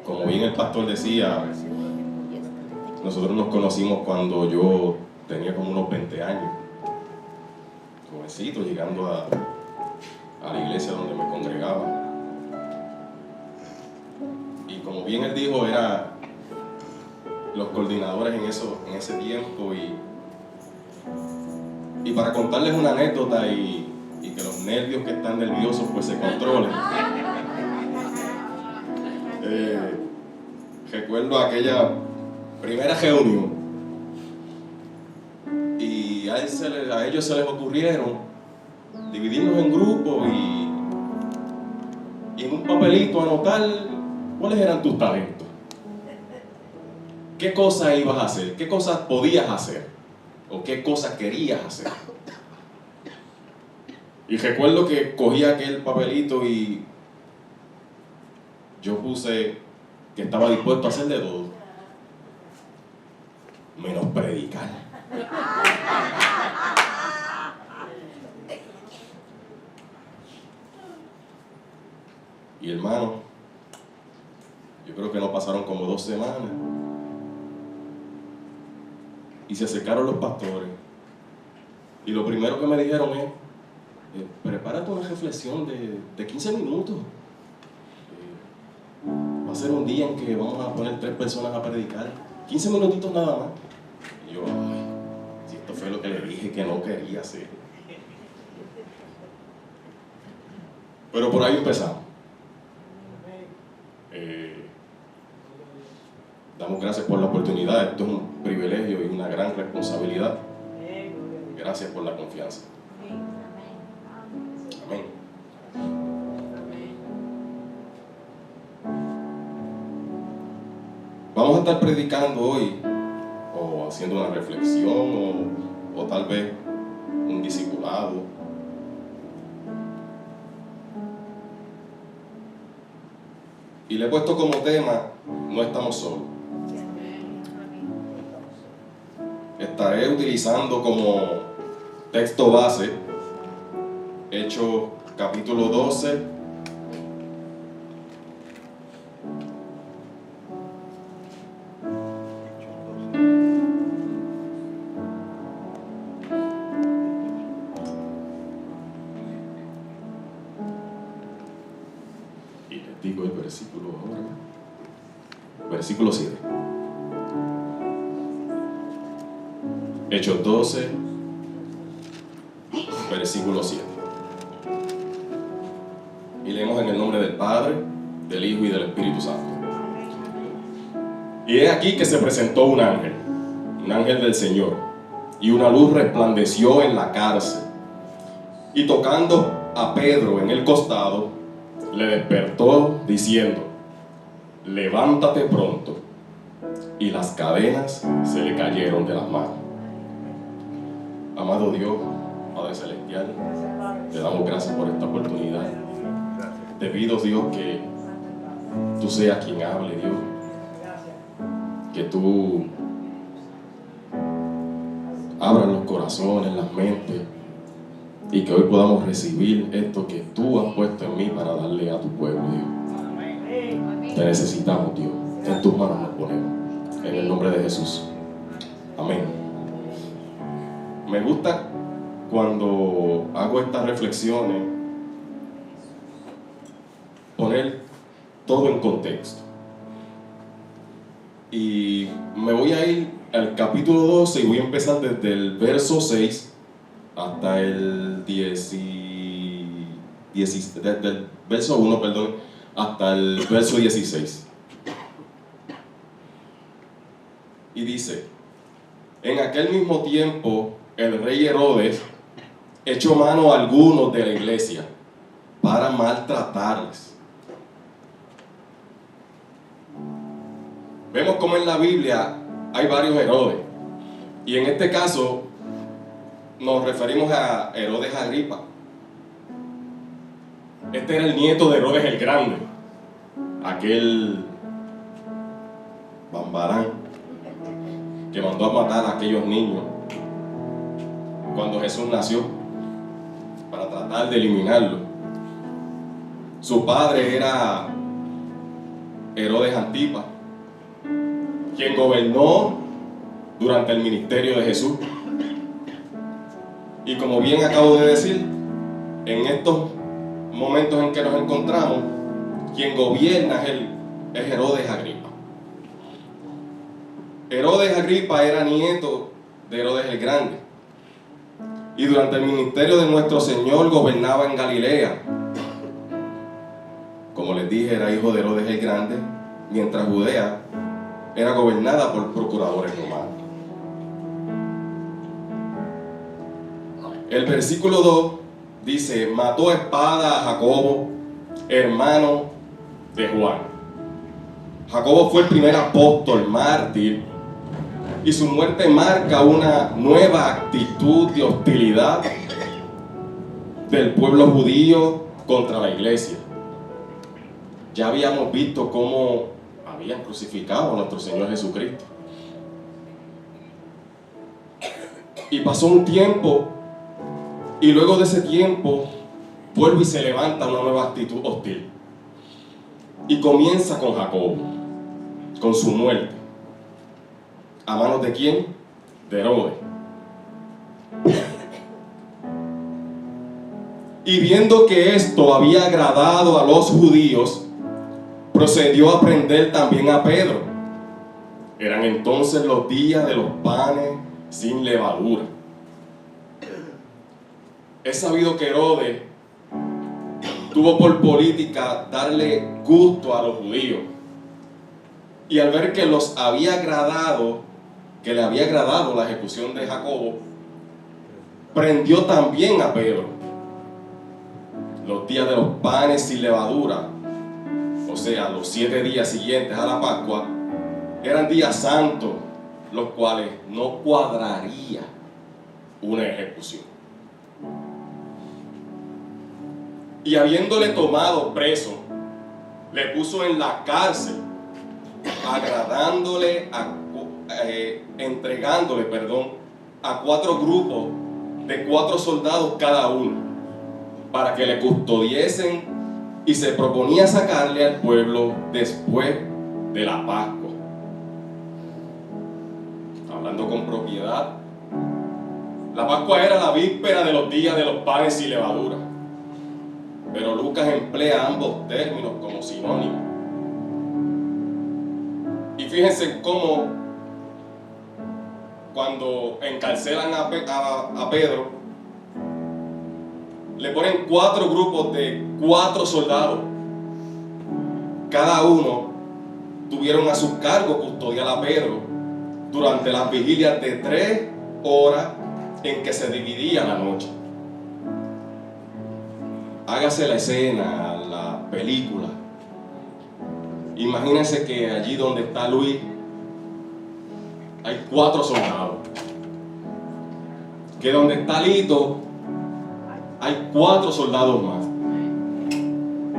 como bien el pastor decía, nosotros nos conocimos cuando yo tenía como unos 20 años, jovencito, llegando a la iglesia donde me congregaba. Y como bien él dijo, era los coordinadores en ese tiempo. Y para contarles una anécdota y que los nervios que están nerviosos pues se controlen, recuerdo aquella primera reunión y a ellos se les ocurrieron dividirnos en grupos y en un papelito anotar cuáles eran tus talentos, qué cosas ibas a hacer, qué cosas podías hacer o qué cosas querías hacer. Y recuerdo que cogí aquel papelito y yo puse que estaba dispuesto a hacer de todo, menos predicar. Y hermano, yo creo que no pasaron como 2 semanas y se acercaron los pastores y lo primero que me dijeron es: prepárate una reflexión de 15 minutos. Va a ser un día en que vamos a poner 3 personas a predicar. 15 minutitos nada más. Y yo, ay, si esto fue lo que le dije que no quería hacer. Pero por ahí empezamos. Damos gracias por la oportunidad. Esto es un privilegio y una gran responsabilidad. Gracias por la confianza. Amén. Vamos a estar predicando hoy, o haciendo una reflexión, o tal vez un discipulado. Y le he puesto como tema: no estamos solos. Estaré utilizando como texto base Hechos capítulo 12, y les digo el versículo ahora, versículo 7. Hechos 12, versículo 7. Y leemos en el nombre del Padre, del Hijo y del Espíritu Santo. Y he aquí que se presentó un ángel del Señor, y una luz resplandeció en la cárcel, y tocando a Pedro en el costado, le despertó diciendo: levántate pronto. Y las cadenas se le cayeron de las manos. Amado Dios, Padre Celestial, te damos gracias por esta oportunidad. Te pido, Dios, que tú seas quien hable, Dios. Que tú abras los corazones, las mentes, y que hoy podamos recibir esto que tú has puesto en mí para darle a tu pueblo, Dios. Te necesitamos, Dios. En tus manos nos ponemos. En el nombre de Jesús. Amén. Me gusta cuando hago estas reflexiones poner todo en contexto. Y me voy a ir al capítulo 12 y voy a empezar desde el verso 6 hasta el 10, desde el verso 1, perdón, hasta el verso 16. Y dice: en aquel mismo tiempo el rey Herodes echó mano a algunos de la iglesia para maltratarles. Vemos como en la Biblia hay varios Herodes, y en este caso nos referimos a Herodes Agripa. Este era el nieto de Herodes el Grande, aquel bambarán que mandó a matar a aquellos niños cuando Jesús nació, para tratar de eliminarlo. Su padre era Herodes Antipas, quien gobernó durante el ministerio de Jesús. Y como bien acabo de decir, en estos momentos en que nos encontramos, quien gobierna es Herodes Agripa. Herodes Agripa era nieto de Herodes el Grande, y durante el ministerio de nuestro Señor gobernaba en Galilea. Como les dije, era hijo de Herodes el Grande, mientras Judea era gobernada por procuradores romanos. El versículo 2 dice: mató a espada a Jacobo, hermano de Juan. Jacobo fue el primer apóstol mártir, y su muerte marca una nueva actitud de hostilidad del pueblo judío contra la iglesia. Ya habíamos visto cómo habían crucificado a nuestro Señor Jesucristo. Y pasó un tiempo, y luego de ese tiempo vuelve y se levanta una nueva actitud hostil. Y comienza con Jacobo, con su muerte. ¿A manos de quién? De Herodes. Y viendo que esto había agradado a los judíos, procedió a prender también a Pedro. Eran entonces los días de los panes sin levadura. Es sabido que Herodes tuvo por política darle gusto a los judíos. Y al ver que los había agradado, que le había agradado la ejecución de Jacobo, prendió también a Pedro. Los días de los panes sin levadura, o sea, los 7 días siguientes a la Pascua, eran días santos, los cuales no cuadraría una ejecución. Y habiéndole tomado preso, le puso en la cárcel, entregándole a 4 grupos de 4 soldados cada uno, para que le custodiesen, y se proponía sacarle al pueblo después de la Pascua. Hablando con propiedad, la Pascua era la víspera de los días de los panes sin levadura, pero Lucas emplea ambos términos como sinónimos. Y fíjense cómo cuando encarcelan a Pedro, le ponen 4 grupos de 4 soldados. Cada uno tuvieron a su cargo custodiar a Pedro durante las vigilias de 3 horas en que se dividía la noche. Hágase la escena, la película. Imagínense que allí donde está Luis hay 4 soldados. Que donde está Lito hay 4 soldados más.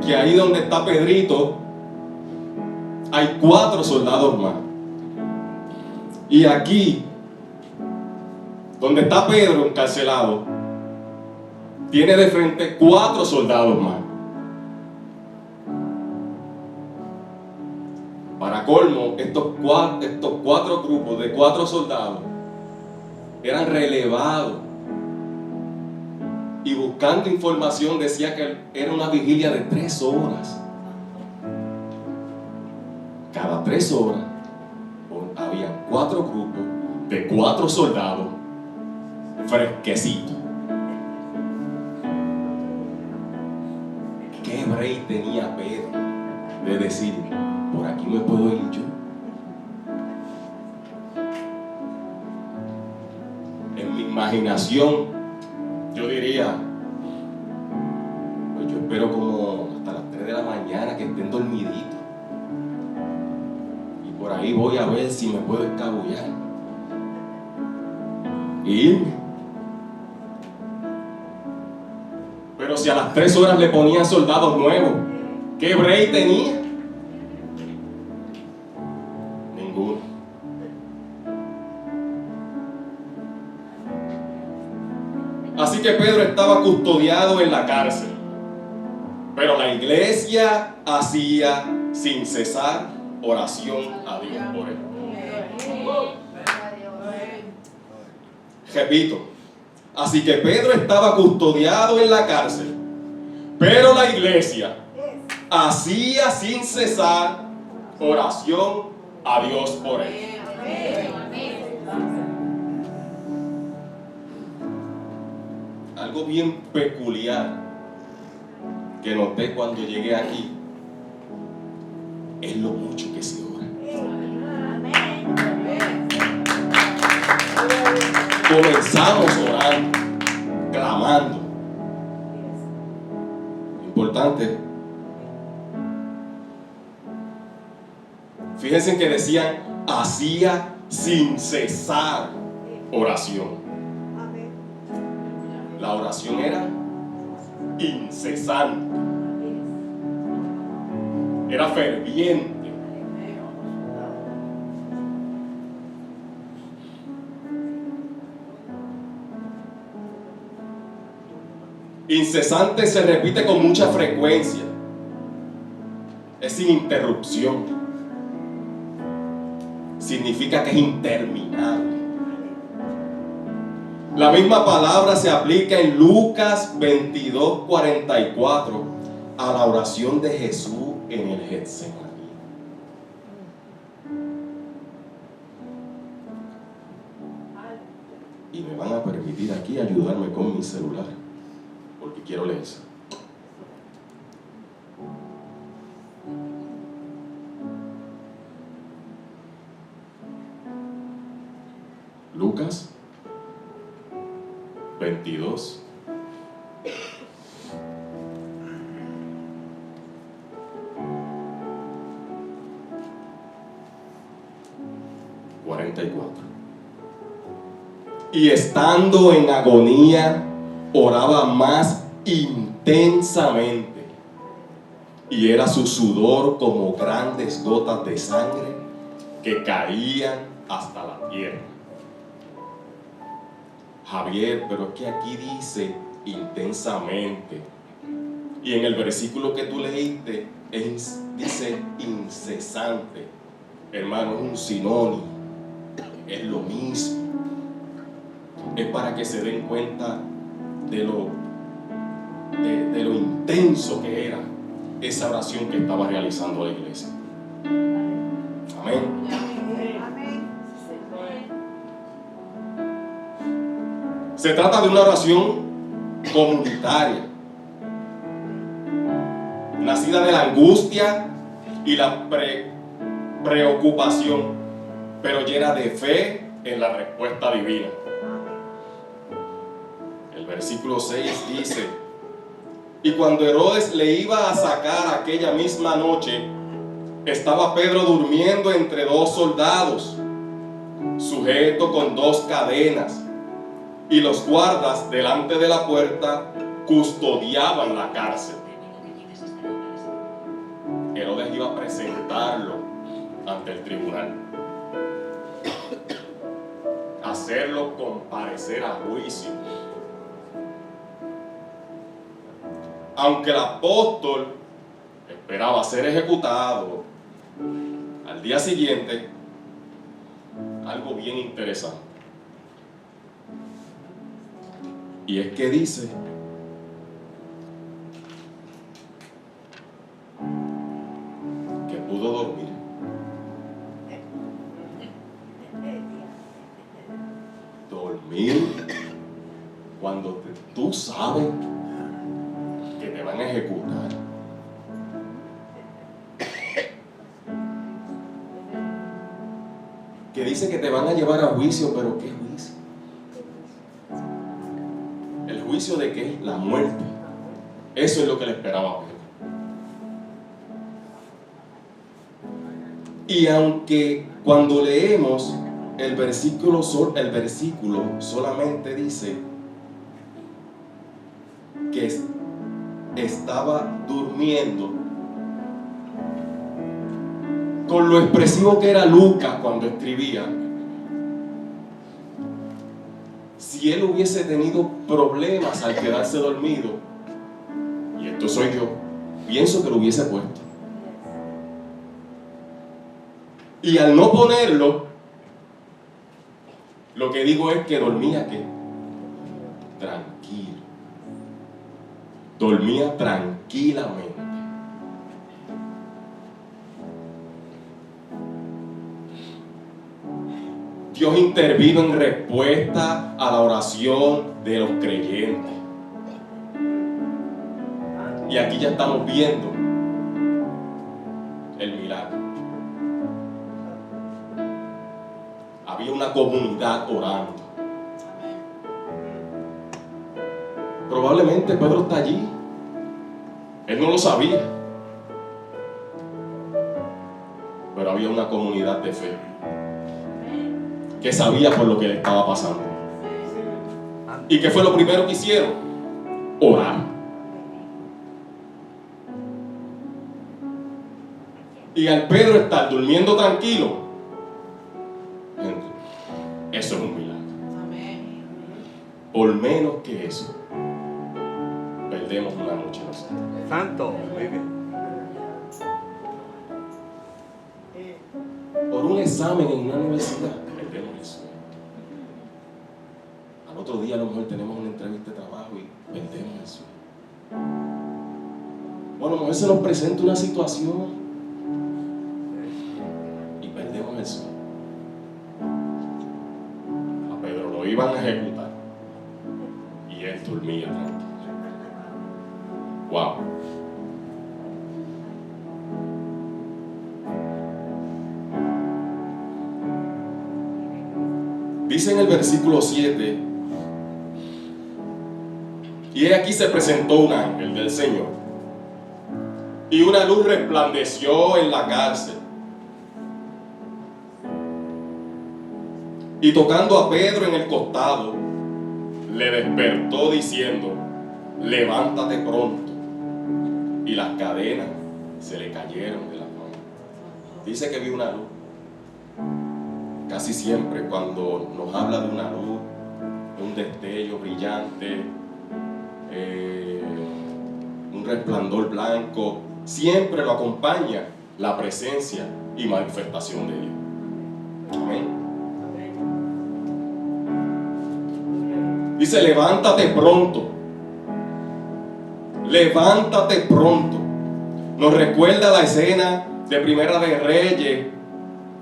Que ahí donde está Pedrito hay 4 soldados más. Y aquí donde está Pedro encarcelado, tiene de frente 4 soldados más. Para colmo, estos 4 grupos de 4 soldados eran relevados, y buscando información decía que era una vigilia de 3 horas. Cada 3 horas había 4 grupos de 4 soldados fresquecitos. ¿Qué break tenía Pedro de decir, por aquí me puedo ir yo? En mi imaginación, yo diría, pues yo espero como hasta las 3 de la mañana que estén dormiditos, y por ahí voy a ver si me puedo escabullar y irme. Pero si a las 3 horas le ponían soldados nuevos, ¿qué break tenía? Ninguno. Así que Pedro estaba custodiado en la cárcel, pero la iglesia hacía sin cesar oración a Dios por él. Repito, así que Pedro estaba custodiado en la cárcel, pero la iglesia hacía sin cesar oración a Dios por él. Algo bien peculiar que noté cuando llegué aquí es lo mucho que se ora. Comenzamos orando, clamando. Importante. Fíjense que decían, hacía sin cesar oración. La oración era incesante, era ferviente. Incesante se repite con mucha frecuencia, es sin interrupción, significa que es interminable. La misma palabra se aplica en Lucas 22:44 a la oración de Jesús en el Getsemaní. Y me van a permitir aquí ayudarme con mi celular, porque quiero leer eso. Lucas 22. Y estando en agonía, oraba más intensamente, y era su sudor como grandes gotas de sangre que caían hasta la tierra. Javier, pero es que aquí dice intensamente, y en el versículo que tú leíste dice incesante. Hermano, es un sinónimo, es lo mismo. Es para que se den cuenta de lo intenso que era esa oración que estaba realizando la iglesia. Amén. Se trata de una oración comunitaria, nacida de la angustia y la preocupación, pero llena de fe en la respuesta divina. El versículo 6 dice: y cuando Herodes le iba a sacar aquella misma noche, estaba Pedro durmiendo entre dos soldados, sujeto con dos cadenas, y los guardas delante de la puerta custodiaban la cárcel. Herodes iba a presentarlo ante el tribunal, hacerlo comparecer a juicio. Aunque el apóstol esperaba ser ejecutado al día siguiente, algo bien interesante. Y es que dice que pudo dormir. Dormir cuando tú sabes que te van a ejecutar. Que dice que te van a llevar a juicio, pero ¿qué juicio? ¿El juicio de qué? La muerte. Eso es lo que le esperaba a Pedro. Y aunque cuando leemos el versículo solamente dice que estaba durmiendo, con lo expresivo que era Lucas cuando escribía, si él hubiese tenido problemas al quedarse dormido, y esto soy yo, pienso que lo hubiese puesto. Y al no ponerlo, lo que digo es que dormía ¿qué? Tranquilo. Dormía tranquilamente. Dios intervino en respuesta a la oración de los creyentes. Y aquí ya estamos viendo el milagro. Había una comunidad orando. Probablemente Pedro está allí. Él no lo sabía. Pero había una comunidad de fe que sabía por lo que le estaba pasando. ¿Y qué fue lo primero que hicieron? Orar. Y al Pedro estar durmiendo tranquilo, eso es un milagro. Por menos que eso, perdemos una noche nosotros. Santo, muy bien. Por un examen en una universidad, perdemos eso. Al otro día a lo mejor tenemos una entrevista de trabajo y perdemos eso. Bueno, a lo mejor se nos presenta una situación y perdemos eso. A Pedro lo iban a ejecutar y él dormía tranquilo. Wow. Dice en el versículo 7: y he aquí se presentó un ángel del Señor, y una luz resplandeció en la cárcel. Y tocando a Pedro en el costado, le despertó diciendo: levántate pronto. Y las cadenas se le cayeron de las manos. Dice que vio una luz. Casi siempre cuando nos habla de una luz, un destello brillante, un resplandor blanco, siempre lo acompaña la presencia y manifestación de Dios. Amén. Dice: levántate pronto. Levántate pronto. Nos recuerda la escena de Primera de Reyes,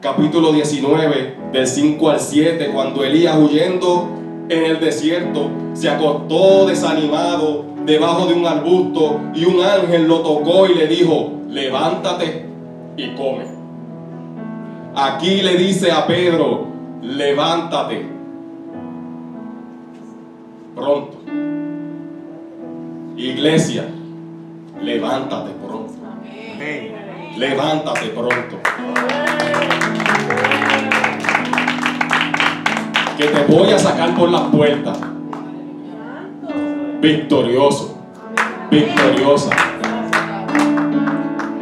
capítulo 19, del 5 al 7, cuando Elías, huyendo en el desierto, se acostó desanimado debajo de un arbusto y un ángel lo tocó y le dijo: levántate y come. Aquí le dice a Pedro: levántate pronto. Iglesia, levántate pronto. Amén. Levántate pronto. Que te voy a sacar por las puertas. Victorioso. Victoriosa.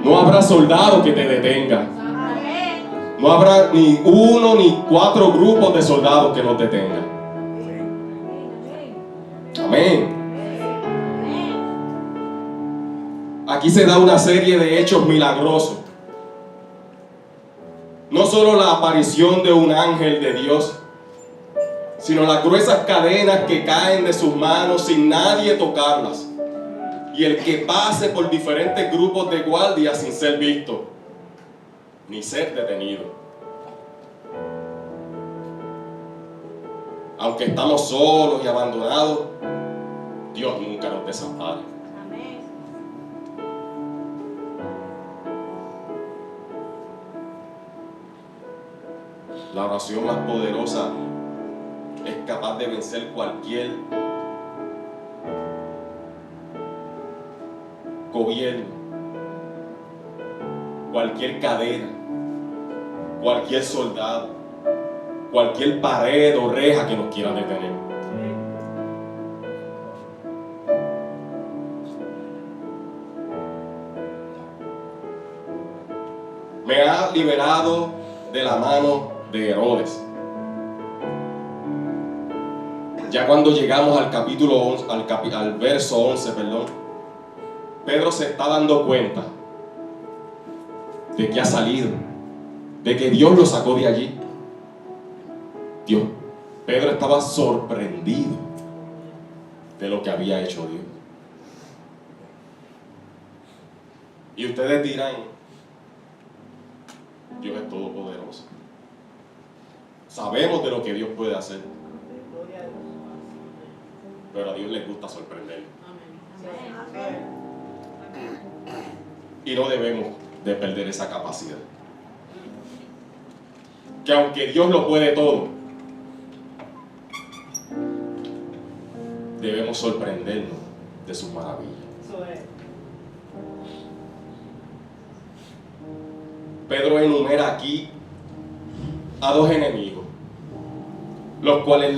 No habrá soldado que te detenga. No habrá ni uno ni 4 grupos de soldados que nos detengan. Amén. Aquí se da una serie de hechos milagrosos. No solo la aparición de un ángel de Dios, sino las gruesas cadenas que caen de sus manos sin nadie tocarlas, y el que pase por diferentes grupos de guardias sin ser visto ni ser detenido. Aunque estamos solos y abandonados, Dios nunca nos desampara. La oración más poderosa es capaz de vencer cualquier gobierno, cualquier cadena, cualquier soldado, cualquier pared o reja que nos quiera detener. Me ha liberado de la mano de Herodes. Ya cuando llegamos al capítulo 11, al verso 11, Pedro se está dando cuenta de que ha salido de que Dios lo sacó de allí. Pedro estaba sorprendido de lo que había hecho Dios. Y ustedes dirán, Dios es todopoderoso. Sabemos de lo que Dios puede hacer. Pero a Dios le gusta sorprender. Y no debemos de perder esa capacidad. Que aunque Dios lo puede todo, debemos sorprendernos de sus maravillas. Pedro enumera aquí a dos enemigos, de los cuales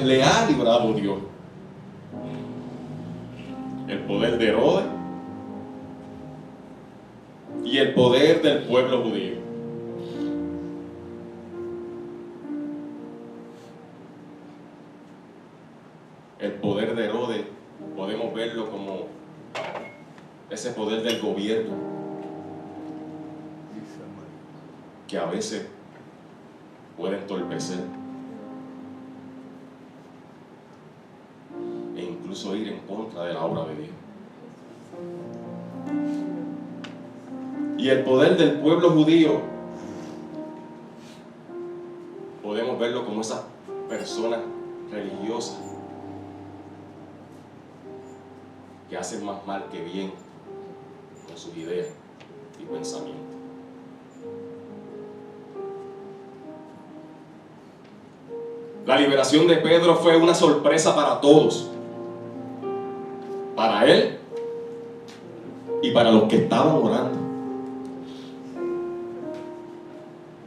le ha librado Dios: el poder de Herodes y el poder del pueblo judío. El poder de Herodes podemos verlo como ese poder del gobierno que a veces puede entorpecer e incluso ir en contra de la obra de Dios. Y el poder del pueblo judío podemos verlo como esas personas religiosas que hacen más mal que bien con sus ideas y pensamientos. La liberación de Pedro fue una sorpresa para todos, para él y para los que estaban orando.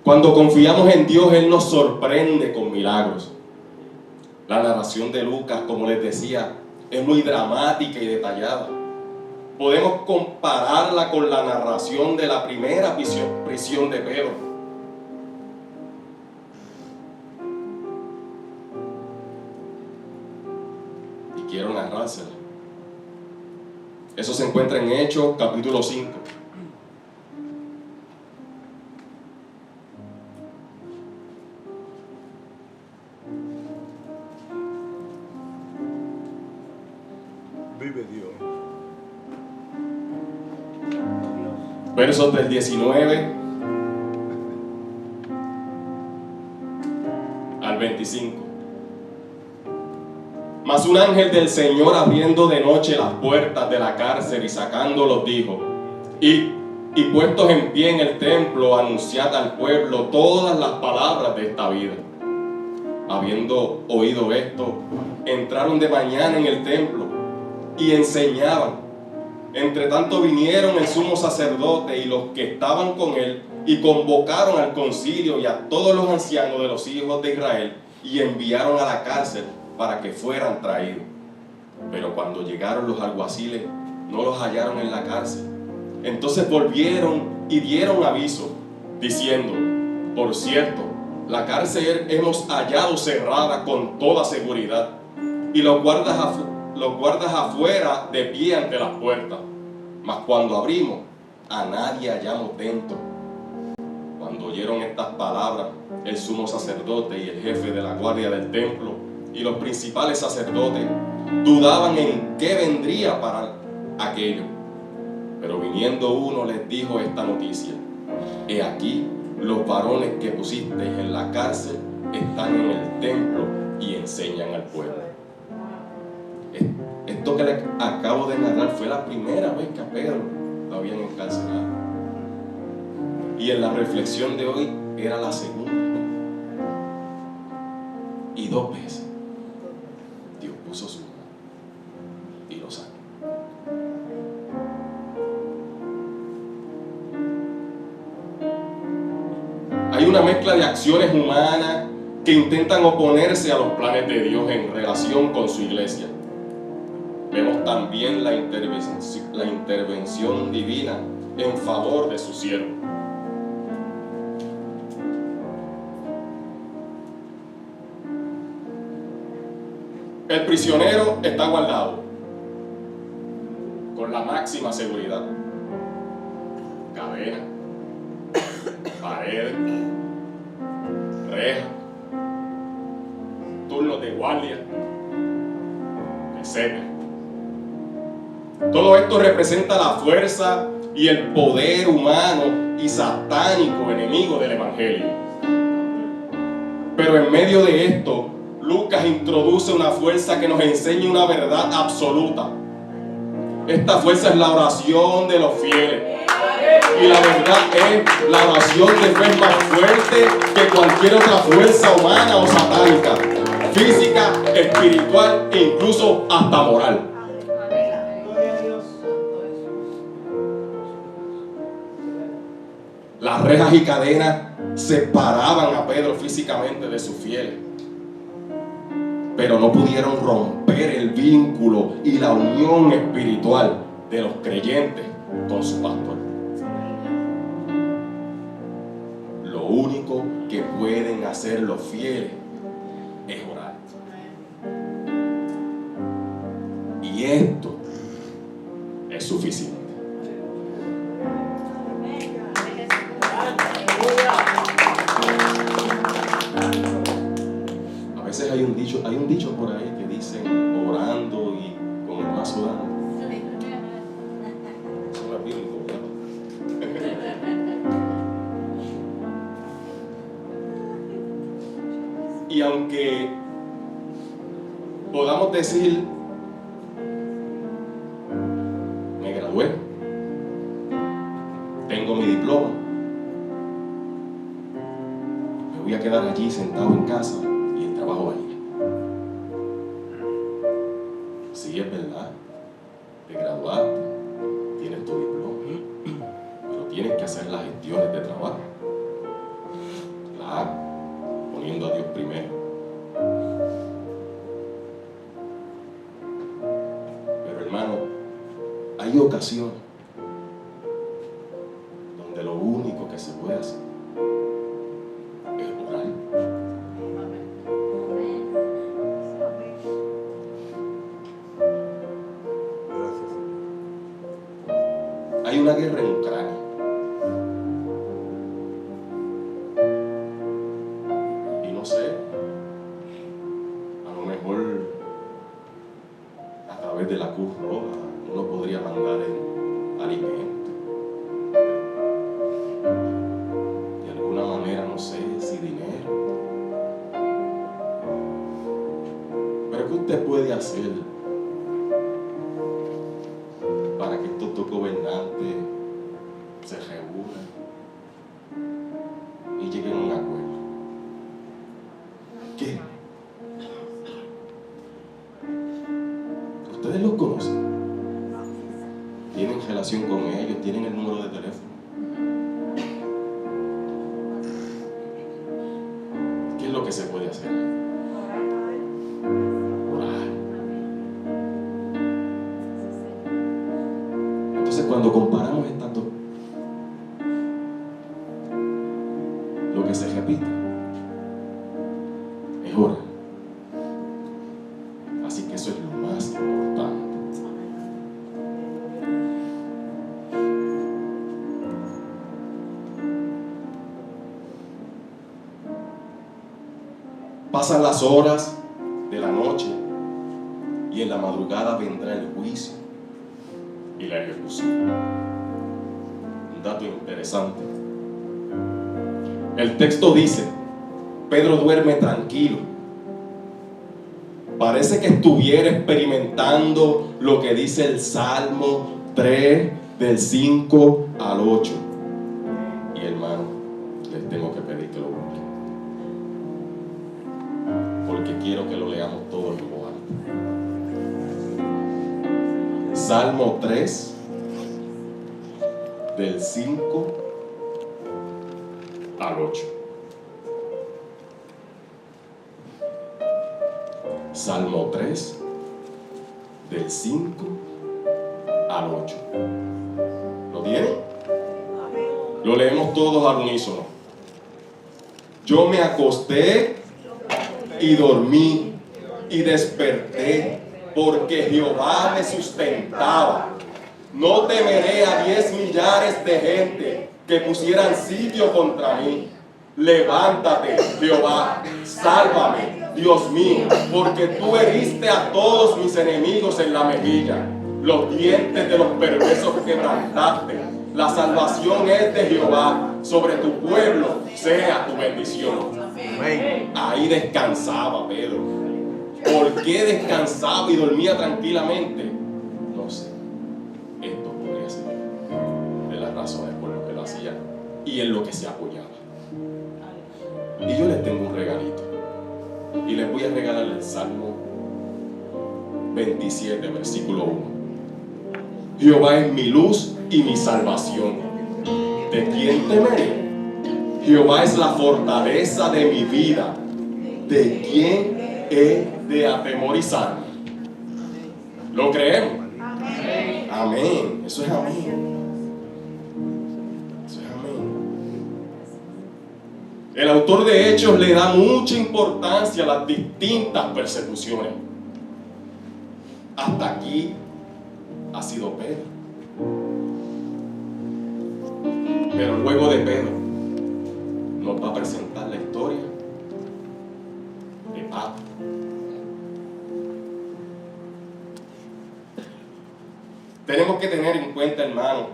Cuando confiamos en Dios, Él nos sorprende con milagros. La narración de Lucas, como les decía, es muy dramática y detallada. Podemos compararla con la narración de la primera prisión de Pedro. Quiero narrársela. Eso se encuentra en Hechos, capítulo 5. Vive Dios. Versos del 19 al 25. Mas un ángel del Señor, abriendo de noche las puertas de la cárcel y sacándolos, dijo: y puestos en pie en el templo, anunciad al pueblo todas las palabras de esta vida. Habiendo oído esto, entraron de mañana en el templo y enseñaban. Entre tanto vinieron el sumo sacerdote y los que estaban con él, y convocaron al concilio y a todos los ancianos de los hijos de Israel, y enviaron a la cárcel para que fueran traídos. Pero cuando llegaron los alguaciles, no los hallaron en la cárcel. Entonces volvieron y dieron aviso, diciendo: por cierto, la cárcel hemos hallado cerrada con toda seguridad, y los guardas afuera de pie ante las puertas. Mas cuando abrimos, a nadie hallamos dentro. Cuando oyeron estas palabras, el sumo sacerdote y el jefe de la guardia del templo y los principales sacerdotes dudaban en qué vendría para aquello. Pero viniendo uno les dijo esta noticia: he aquí, los varones que pusisteis en la cárcel están en el templo y enseñan al pueblo. Esto que les acabo de narrar fue la primera vez que a Pedro lo habían encarcelado. Y en la reflexión de hoy era la segunda. Y 2 veces Dios puso su mano y lo sacó. Hay una mezcla de acciones humanas que intentan oponerse a los planes de Dios en relación con su iglesia. Vemos también la intervención divina en favor de su siervo. El prisionero está guardado con la máxima seguridad. Cadena, paredes, rejas, turnos de guardia, etc. Todo esto representa la fuerza y el poder humano y satánico enemigo del Evangelio. Pero en medio de esto, Lucas introduce una fuerza que nos enseña una verdad absoluta. Esta fuerza es la oración de los fieles. Y la verdad es, la oración de fe es más fuerte que cualquier otra fuerza humana o satánica, física, espiritual e incluso hasta moral. Las rejas y cadenas separaban a Pedro físicamente de sus fieles, pero no pudieron romper el vínculo y la unión espiritual de los creyentes con su pastor. Lo único que pueden hacer los fieles es orar. Y esto es suficiente. A veces hay un dicho por ahí que dicen orando y con el mazo dando. Eso no es bíblico, ¿verdad? Y aunque podamos decir, me gradué, tengo mi diploma, me voy a quedar allí sentado en casa y el trabajo ahí. Sí, es verdad, te graduaste, tienes tu diploma, pero tienes que hacer las gestiones de trabajo. Claro, poniendo a Dios primero. Pero hermano, hay ocasiones donde lo único que se puede hacer es orar. Hay una guerra en Ucrania. Y no sé, a lo mejor a través de la Cruz Roja uno podría mandar el alimento. De alguna manera, no sé si dinero. Pero ¿qué usted puede hacer para que estos dos gobernantes se reúnan y lleguen a un acuerdo? ¿Qué? ¿Ustedes los conocen? ¿Tienen relación con ellos? ¿Tienen el número de teléfono? ¿Qué es lo que se puede hacer? Orar. Entonces, cuando comparamos estas dos, lo que se repite es orar. Así que eso es lo más importante. Pasan las horas de la noche y en la madrugada vendrá el juicio y la ejecución. Un dato interesante. El texto dice: Pedro duerme tranquilo. Parece que estuviera experimentando lo que dice el Salmo 3, del 5 al 8. Y hermano, les tengo que pedir que lo busquen, porque quiero que lo leamos todos en voz alta. Salmo 3, del 5 al 8. Salmo 3, del 5 al 8. ¿Lo tienen? Lo leemos todos al unísono. Yo me acosté y dormí y desperté, porque Jehová me sustentaba. No temeré a 10 millares de gente que pusieran sitio contra mí. Levántate, Jehová, sálvame, Dios mío, porque tú heriste a todos mis enemigos en la mejilla. Los dientes de los perversos quebrantaste. La salvación es de Jehová. Sobre tu pueblo sea tu bendición. Ahí descansaba Pedro. ¿Por qué descansaba y dormía tranquilamente? No sé. Esto podría ser de las razones por las que lo hacía y en lo que se apoyaba. Y yo les tengo un regalito. Y les voy a regalar el Salmo 27, versículo 1. Jehová es mi luz y mi salvación. ¿De quién temeré? Jehová es la fortaleza de mi vida. ¿De quién he de atemorizarme? ¿Lo creemos? Amén. Amén. Eso es amén. Eso es amén. El autor de Hechos le da mucha importancia a las distintas persecuciones. Hasta aquí ha sido Pedro. Pero luego de Pedro nos va a presentar la historia de Pablo. Tenemos que tener en cuenta, hermano,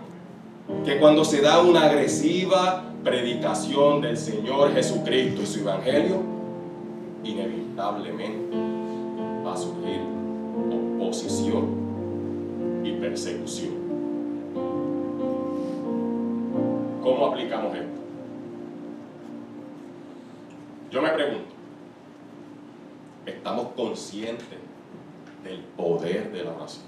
que cuando se da una agresiva predicación del Señor Jesucristo y su Evangelio, inevitablemente va a surgir oposición y persecución. ¿Cómo aplicamos esto? Yo me pregunto, ¿estamos conscientes del poder de la oración?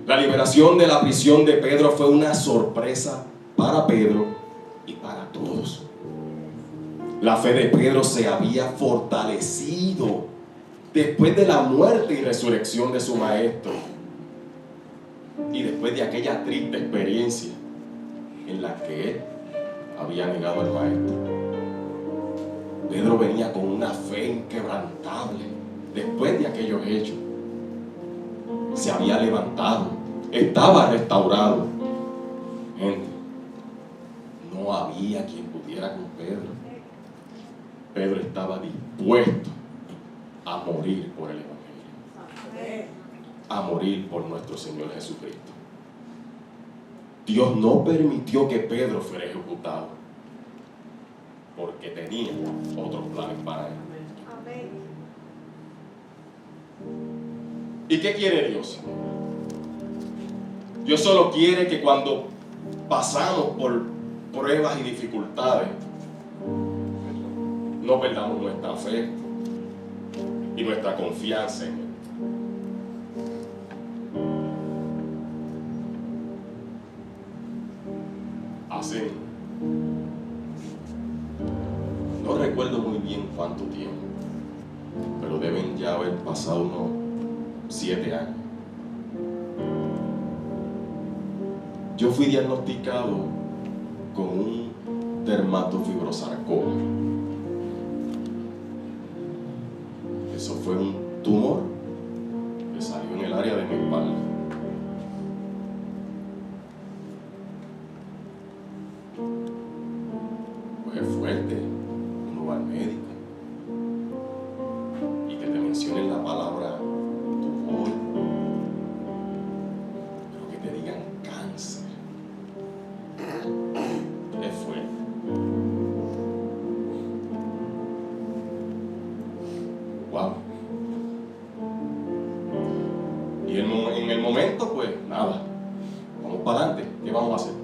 La liberación de la prisión de Pedro fue una sorpresa para Pedro y para todos. La fe de Pedro se había fortalecido después de la muerte y resurrección de su maestro y después de aquella triste experiencia en la que él había negado al maestro. Pedro venía con una fe inquebrantable después de aquellos hechos. Se había levantado, estaba restaurado. Gente, no había quien pudiera con Pedro. Pedro estaba dispuesto a morir por el Evangelio, a morir por nuestro Señor Jesucristo. Dios no permitió que Pedro fuera ejecutado porque tenía otros planes para él. ¿Y qué quiere Dios? Dios solo quiere que cuando pasamos por pruebas y dificultades, no perdamos nuestra fe y nuestra confianza en Él. Hace, no recuerdo muy bien cuánto tiempo, pero deben ya haber pasado unos 7 años. Yo fui diagnosticado con un dermatofibrosarcoma. Eso fue un tumor que salió en el área de mi espalda. Pues es fuerte, uno va al médico y que te mencionen la palabra tumor, pero que te digan cáncer. Es fuerte. Wow. Y en el momento, pues nada, vamos para adelante. ¿Qué vamos a hacer?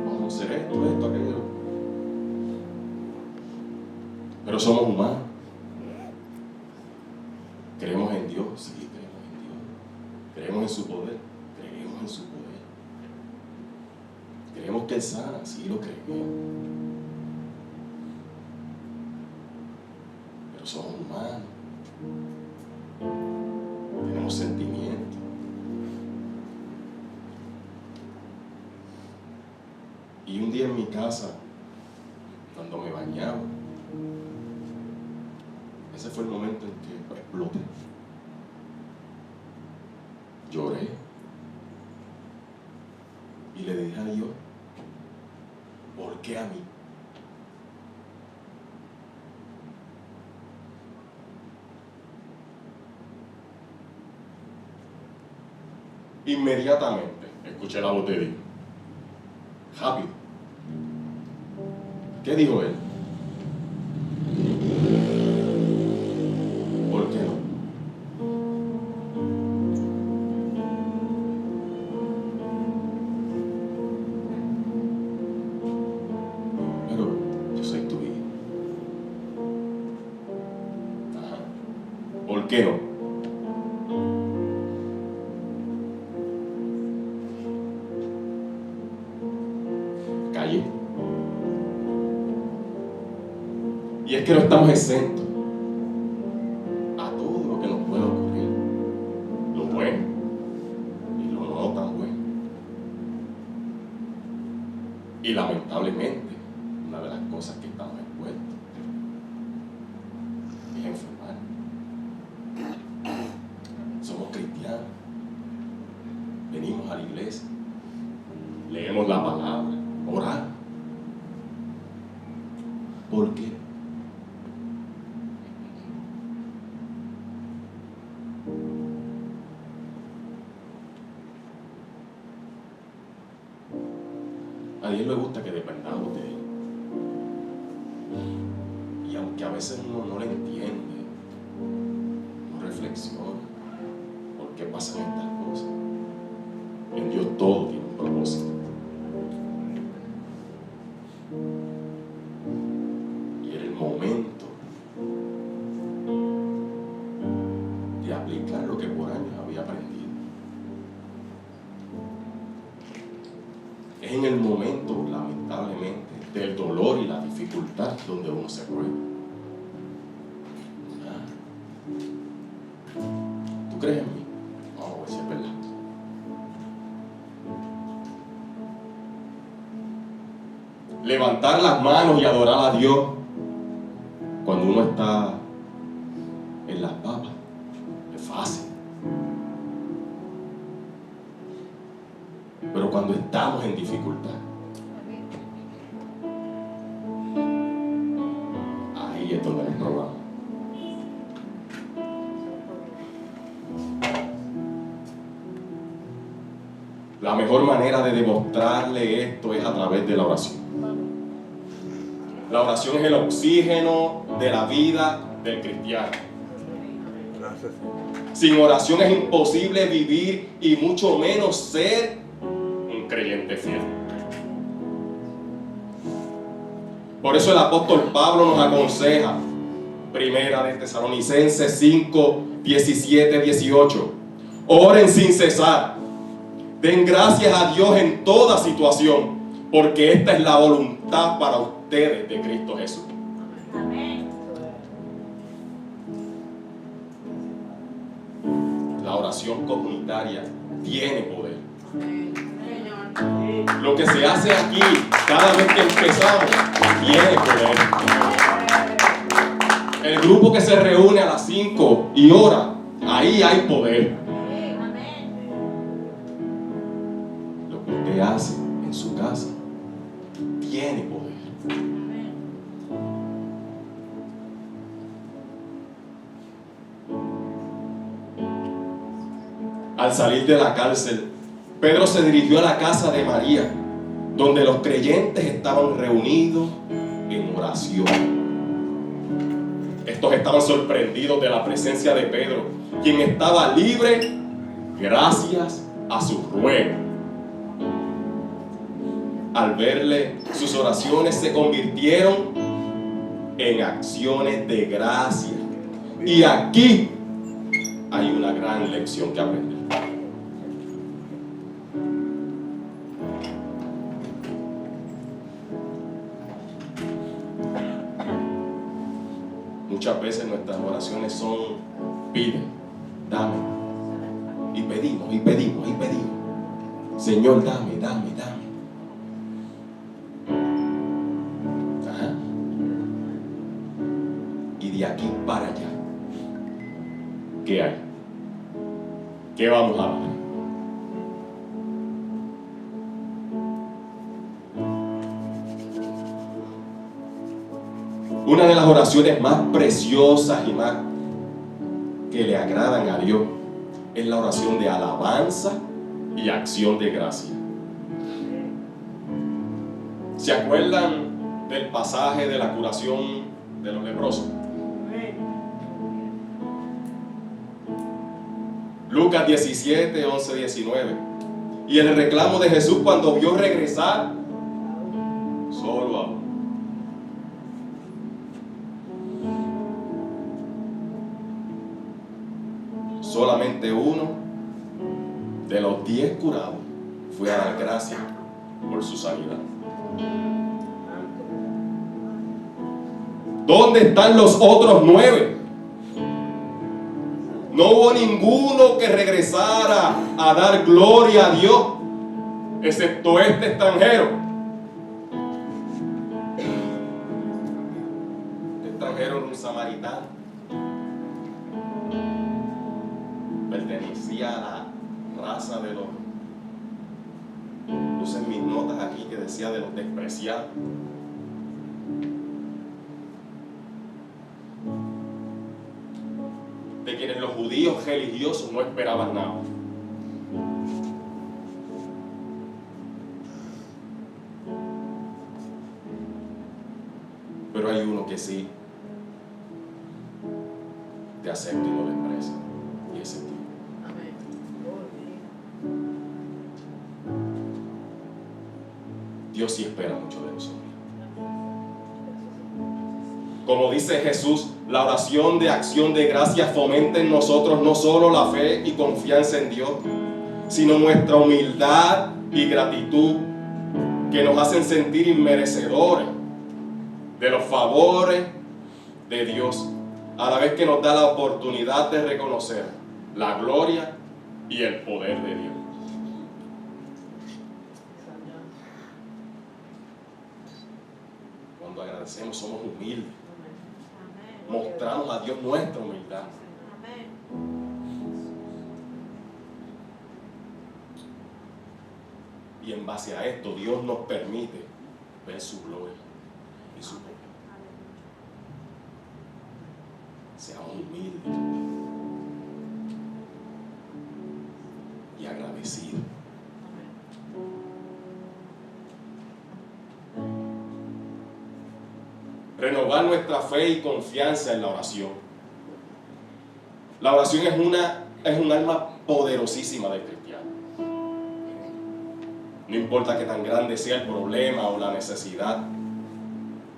Vamos a hacer esto, aquello. Pero somos humanos. Creemos en Dios, sí, creemos en Dios. Creemos en su poder, creemos en su poder. Creemos que Él sana, sí lo creemos. Pero somos humanos. Tenemos sentimientos. Y un día en mi casa, cuando me bañaba, ese fue el momento en que exploté. Lloré Inmediatamente escuché la voz de Dios. Rápido. ¿Qué dijo él? ¿Por qué no? Pero yo soy tu hijo. Ajá. ¿Por qué no? Callé. Y es que no estamos exentos a todo lo que nos puede ocurrir, lo bueno y lo no tan bueno. Y lamentablemente, una de las cosas que estamos expuestos es enfermar. Somos cristianos, venimos a la iglesia, leemos la palabra, oramos. ¿Por qué? A Dios le gusta que dependamos de Él. Y aunque a veces uno no le entiende, no reflexiona por qué pasan estas cosas, en Dios todo tiene un propósito. Y era el momento de aplicar lo que por años había aprendido. Es en el momento, lamentablemente, del dolor y la dificultad donde uno se prueba. ¿Tú crees en mí? Vamos a ver si es verdad. Levantar las manos y adorar a Dios cuando uno está en las papas es fácil. Pero cuando estamos en dificultad, ahí es donde nos probamos. La mejor manera de demostrarle esto es a través de la oración. La oración es el oxígeno de la vida del cristiano. Gracias. Sin oración es imposible vivir y mucho menos ser un creyente fiel. Por eso el apóstol Pablo nos aconseja, primera de Tesalonicenses 5, 17, 18, oren sin cesar, den gracias a Dios en toda situación, porque esta es la voluntad para ustedes de Cristo Jesús. Amén. La oración comunitaria tiene poder. Señor. Lo que se hace aquí, cada vez que empezamos, tiene poder. El grupo que se reúne a las 5 y ora, ahí hay poder. Amén. Lo que usted hace en su casa tiene poder. Al salir de la cárcel, Pedro se dirigió a la casa de María, donde los creyentes estaban reunidos en oración. Estos estaban sorprendidos de la presencia de Pedro, quien estaba libre gracias a su ruego. Al verle, sus oraciones se convirtieron en acciones de gracia. Y aquí hay una gran lección que aprender. Muchas veces nuestras oraciones son pide, dame, y pedimos, y pedimos, y pedimos. Señor, dame, dame, dame. Ajá. Y de aquí para allá, ¿qué hay? ¿Qué vamos a dar? Una de las oraciones más preciosas y más que le agradan a Dios es la oración de alabanza y acción de gracia. ¿Se acuerdan del pasaje de la curación de los leprosos? Lucas 17, 11, 19. Y el reclamo de Jesús cuando vio regresar solo a uno. Solamente uno de los 10 curados fue a dar gracias por su sanidad. ¿Dónde están los otros 9? No hubo ninguno que regresara a dar gloria a Dios, excepto este extranjero. Este extranjero era un samaritano. Pertenecía a la raza de los... Puse en mis notas aquí que decía de los despreciados. De quienes los judíos religiosos no esperaban nada. Pero hay uno que sí te acepta y no desprecia, y ese es Dios. Dios sí espera mucho de nosotros. Como dice Jesús, la oración de acción de gracias fomenta en nosotros no solo la fe y confianza en Dios, sino nuestra humildad y gratitud que nos hacen sentir inmerecedores de los favores de Dios, a la vez que nos da la oportunidad de reconocer la gloria y el poder de Dios. Cuando agradecemos somos humildes. Mostramos a Dios nuestra humildad. Y en base a esto, Dios nos permite ver su gloria y su poder. Seamos humildes y agradecidos. Renovar nuestra fe y confianza en la oración. La oración es un arma poderosísima del cristiano. No importa que tan grande sea el problema o la necesidad,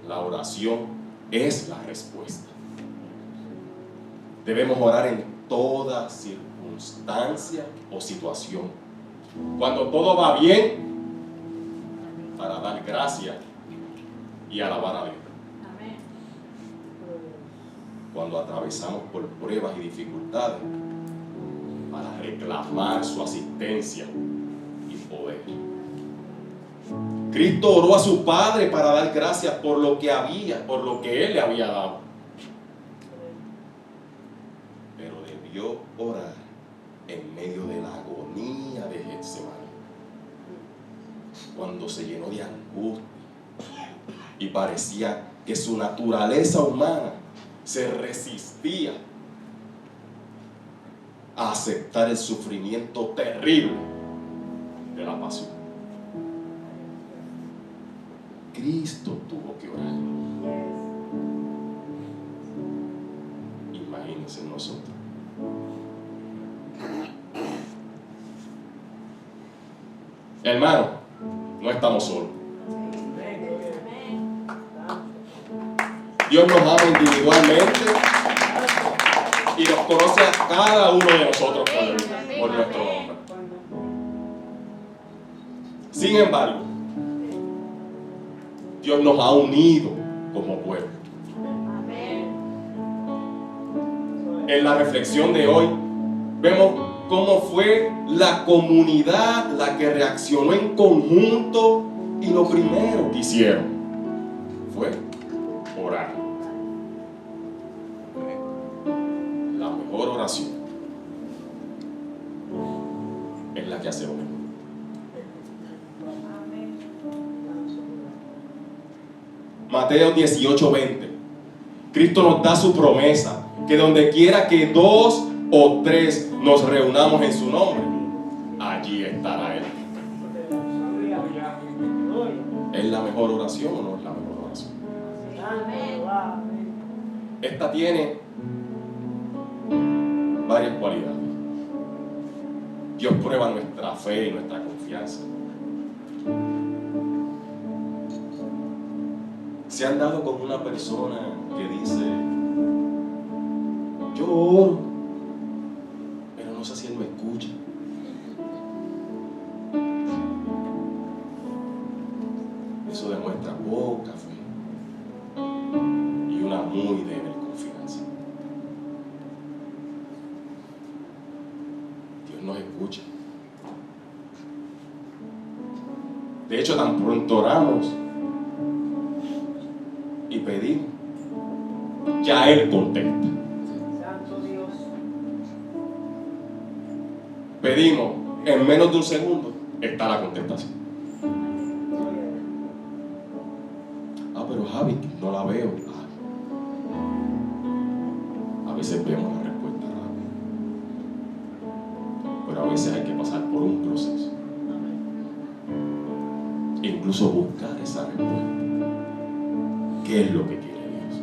la oración es la respuesta. Debemos orar en toda circunstancia o situación. Cuando todo va bien, para dar gracias y alabar a Dios. Cuando atravesamos por pruebas y dificultades, para reclamar su asistencia y poder. Cristo oró a su Padre para dar gracias por lo que Él le había dado. Pero debió orar en medio de la agonía de Getsemaní, cuando se llenó de angustia y parecía que su naturaleza humana se resistía a aceptar el sufrimiento terrible de la pasión. Cristo tuvo que orar. Imagínense nosotros. Hermano, no estamos solos. Dios nos ama individualmente y nos conoce a cada uno de nosotros por nuestro nombre. Sin embargo, Dios nos ha unido como pueblo. En la reflexión de hoy, vemos cómo fue la comunidad la que reaccionó en conjunto y lo primero que hicieron fue orar. La mejor oración es la que hacemos. Mateo 18:20. Cristo nos da su promesa que donde quiera que 2 o 3 nos reunamos en su nombre, allí allí estará Él. ¿Es la mejor oración o no es la mejor oración? Esta tiene varias cualidades. Dios prueba nuestra fe y nuestra confianza. ¿Se han dado con una persona que dice: yo oro, pero no sé si Él me escucha? Eso demuestra poca fe y una muy débil confianza. Dios nos escucha. De hecho, tan pronto oramos y pedimos, ya Él contesta. Pedimos, en menos de un segundo está la contestación. Pero Javi, no la veo. A veces vemos la respuesta rápida, pero a veces hay que pasar por un proceso e incluso buscar esa respuesta. ¿Qué es lo que quiere Dios?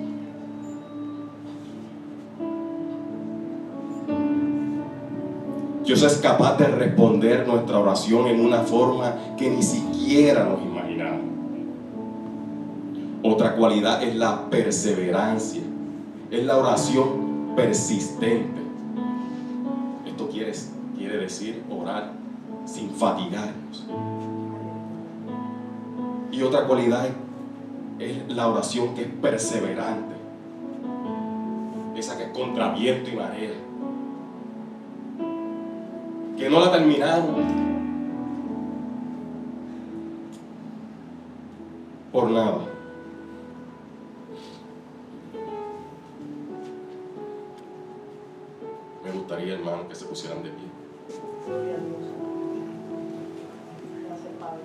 Dios es capaz de responder nuestra oración en una forma que ni siquiera nos imaginamos. Otra cualidad es la perseverancia. Es la oración persistente. Esto quiere decir orar sin fatigarnos. Y otra cualidad es la oración que es perseverante. Esa que es contra viento y marea. Que no la terminamos por nada. Me gustaría, hermano, que se pusieran de pie. Gloria a Dios. Gracias, Padre.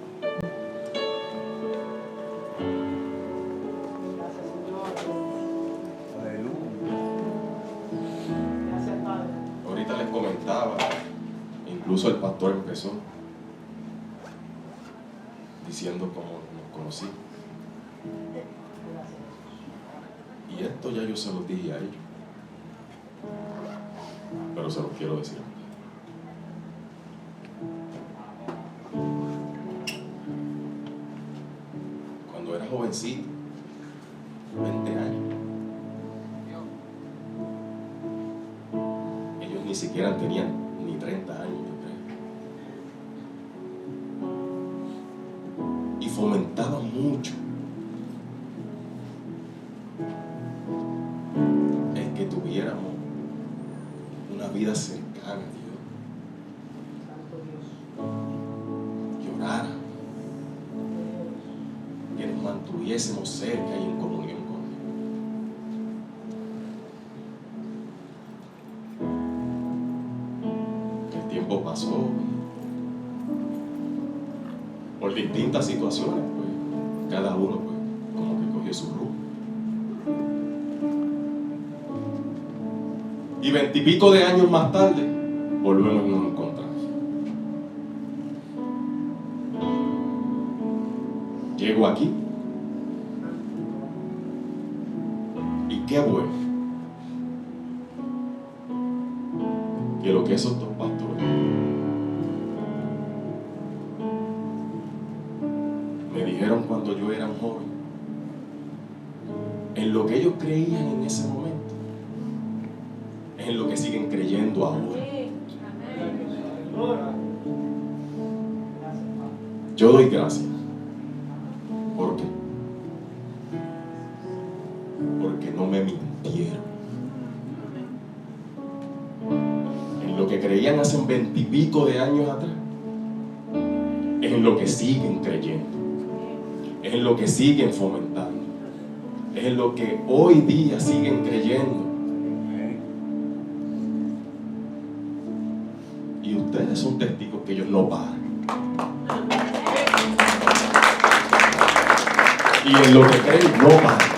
Gracias, Señor. Aleluya. Gracias, Padre. Ahorita les comentaba, incluso el pastor empezó diciendo cómo nos conocí. Y esto ya yo se los dije a ellos, pero se los quiero decir. Cuando era jovencito, 20 años, ellos ni siquiera tenían ni 30 años, yo creo. Y fomentaban mucho el que tuviéramos una vida cercana a Dios, que oráramos, que nos mantuviésemos cerca y en comunión con Dios. El tiempo pasó por distintas situaciones, pues cada uno pues como que cogió su rumbo. Y 20 y pico de años más tarde volvemos a nos encontrar. Llego aquí y qué bueno que lo que esos dos pastores me dijeron cuando yo era un joven, en lo que ellos creían en ese momento, es en lo que siguen creyendo ahora. Yo doy gracias. ¿Por qué? Porque no me mintieron. En lo que creían hace 20 y pico de años atrás, es en lo que siguen creyendo, es en lo que siguen fomentando, es en lo que hoy día siguen creyendo. Y ustedes son testigos que ellos no paran. Y en lo que creen no paran.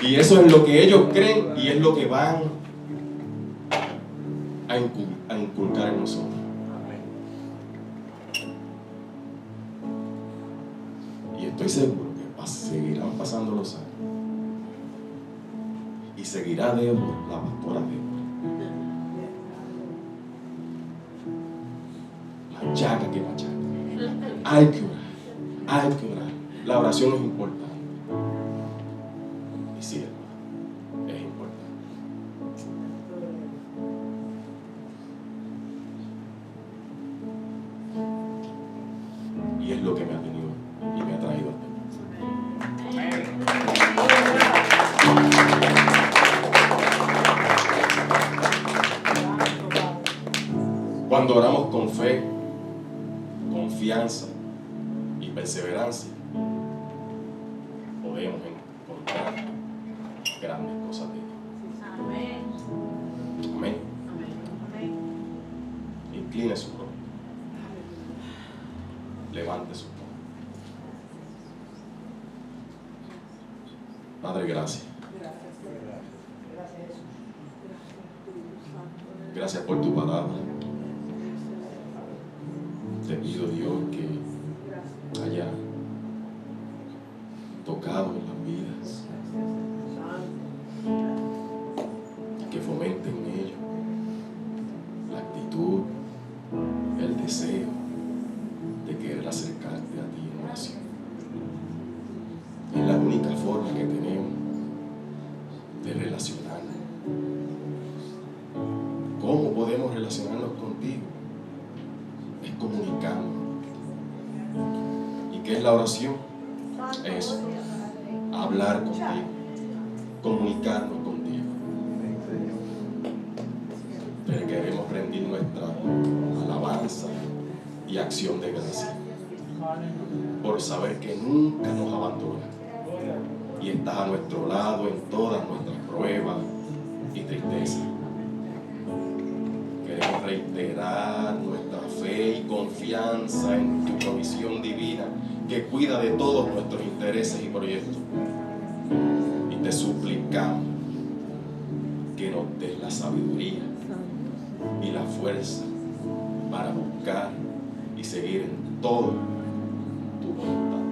Y eso es lo que ellos creen y es lo que van a inculcar en nosotros. estoy seguro que seguirán pasando los años y seguirá Débora, la pastora Débora, machaca que machaca. Hay que orar, hay que orar. La oración es importante. Y sí, hermano, es importante. Y es lo que me ha tenido y me ha traído hasta aquí. Cuando oramos con fe, confianza y perseverancia, podemos encontrar grandes cosas de Dios. Amén. Amén. Amén. Incline su rostro. Levante su mano. Padre, gracias. Gracias por tu palabra. Te pido, Dios, que haya tocado en las vidas, que fomenten en ellos la actitud, el deseo de querer acercarte a ti en oración. Es la única forma que tenemos de relacionarnos. ¿Cómo podemos relacionarnos contigo? Es comunicarnos. ¿Y qué es la oración? Eso, hablar contigo, comunicarnos contigo. Pero queremos rendir nuestra alabanza y acción de gracia por saber que nunca nos abandonas y estás a nuestro lado en todas nuestras pruebas y tristezas. Queremos reiterar nuestra fe y confianza en tu provisión divina que cuida de todos nuestros intereses y proyectos. Y te suplicamos que nos des la sabiduría y la fuerza para buscar y seguir en todo tu voluntad.